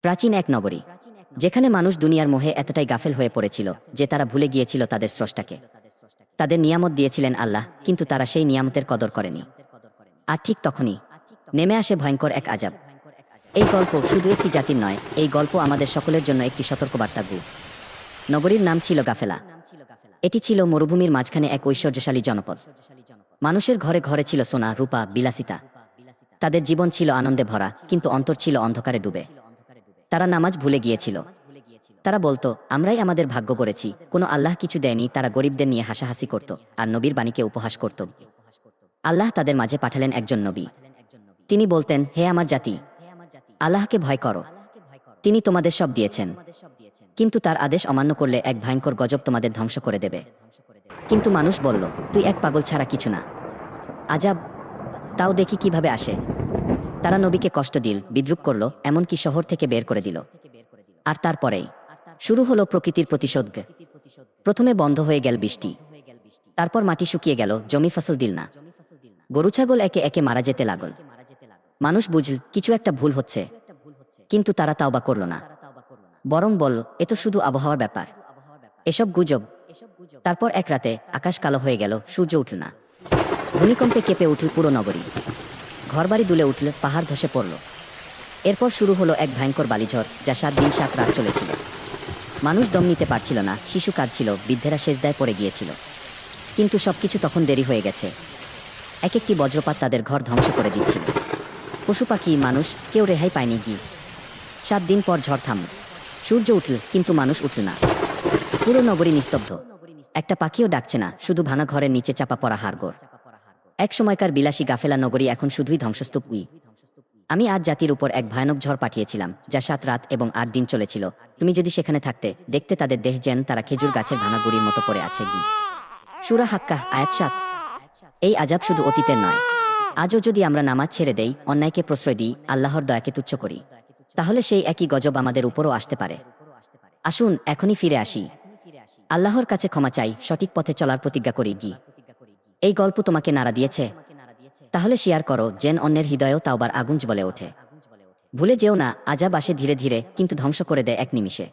প্রাচীন এক নগরী, যেখানে মানুষ দুনিয়ার মোহে এতটাই গাফেল হয়ে পড়েছিল যে তারা ভুলে গিয়েছিল তাদের স্রষ্টাকে। তাদের নিয়ামত দিয়েছিলেন আল্লাহ, কিন্তু তারা সেই নিয়ামতের কদর করেনি। আর ঠিক তখনই নেমে আসে ভয়ঙ্কর এক আযাব। এই গল্প শুধু একটি জাতির নয়, এই গল্প আমাদের সকলের জন্য একটি সতর্কবার্তা। নগরীর নাম ছিল গাফেলা। এটি ছিল মরুভূমির মাঝখানে এক ঐশ্বর্যশালী জনপদ। মানুষের ঘরে ঘরে ছিল সোনা, রূপা, বিলাসিতা। তাদের জীবন ছিল আনন্দে ভরা, কিন্তু অন্তর ছিল অন্ধকারে ডুবে। তারা নামাজ ভুলে গিয়েছিল। তারা বলতো, আমরাই আমাদের ভাগ্য গড়েছি, কোনো আল্লাহ কিছু দেয়নি। তারা গরিবদের নিয়ে হাসাহাসি করত আর নবীর বাণীকে উপহাস করত। আল্লাহ তাদের মাঝে পাঠালেন একজন নবী। তিনি বলতেন, হে আমার জাতি, আল্লাহকে ভয় করো। তিনি তোমাদের সব দিয়েছেন, কিন্তু তার আদেশ অমান্য করলে এক ভয়ঙ্কর গজব তোমাদের ধ্বংস করে দেবে। কিন্তু মানুষ বলল, তুই এক পাগল ছাড়া কিছু না। আজাব তাও দেখি কিভাবে আসে। তারা নবীকে কষ্ট দিল, বিদ্রুপ করল, এমনকি শহর থেকে বের করে দিল। আর তারপরেই শুরু হলো প্রকৃতির প্রতিশোধ। প্রথমে বন্ধ হয়ে গেল বৃষ্টি, তারপর মাটি শুকিয়ে গেল, জমি ফসল দিল না। গরু ছাগল একে একে মারা যেতে লাগল। মানুষ বুঝল কিছু একটা ভুল হচ্ছে, কিন্তু তারা তাওবা করল না, বরং বলল, এ তো শুধু আবহাওয়ার ব্যাপার, এসব গুজব। তারপর এক রাতে আকাশ কালো হয়ে গেল, সূর্য উঠল না। ভূমিকম্পে কেঁপে উঠল পুরো নগরী। ঘরবাড়ি দুলে উঠল, পাহাড় ধসে পড়ল। এরপর শুরু হলো এক ভয়ঙ্কর বালিঝড়, যা 7 দিন 7 রাত চলেছিল। মানুষ দম নিতে পারছিল না, শিশু কাঁদছিল, বৃদ্ধেরা সেজদায় পড়ে গিয়েছিল। কিন্তু সবকিছু তখন দেরি হয়ে গেছে। এক একটি বজ্রপাত তাদের ঘর ধ্বংস করে দিচ্ছিল। পশু পাখি, মানুষ, কেউ রেহাই পায়নি। 7 দিন পর ঝড় থামল। সূর্য উঠল, কিন্তু মানুষ উঠল না। পুরো নগরী নিস্তব্ধ। একটা পাখিও ডাকছে না, শুধু ভাঙা ঘরের নিচে চাপা পড়া হাড়গোড়। এক সময়কার বিলাসী গাফেলা নগরী এখন শুধুই ধ্বংসস্তূপ। আমি আজ জাতির উপর এক ভয়ানক ঝড় পাঠিয়েছিলাম, যা 7 রাত এবং 8 দিন চলেছিল। তুমি যদি সেখানে থাকতে, দেখতে তাদের দেহ যেন তারা খেজুর গাছের ভাঙা গুড়ির মতো পড়ে আছে। সূরা হাক্কাহ আয়াত 7। এই আযাব শুধু অতীতের নয়, আজও যদি আমরা নামাজ ছেড়ে দেই, অন্যায়কে প্রশ্রয় দিই, আল্লাহর দয়াকে তুচ্ছ করি, তাহলে সেই একই গজব আমাদের উপরও আসতে পারে। আসুন এখনই ফিরে আসি, আল্লাহর কাছে ক্ষমা চাই, সঠিক পথে চলার প্রতিজ্ঞা করি। এই গল্প তোমাকে নাড়া দিয়েছে? তাহলে শেয়ার করো, যেন অন্যের হৃদয়েও তাওবার আগুন জ্বলে ওঠে। ভুলে যেও না, আযাব আসে ধীরে ধীরে, কিন্তু ধ্বংস করে দেয় এক নিমিষে।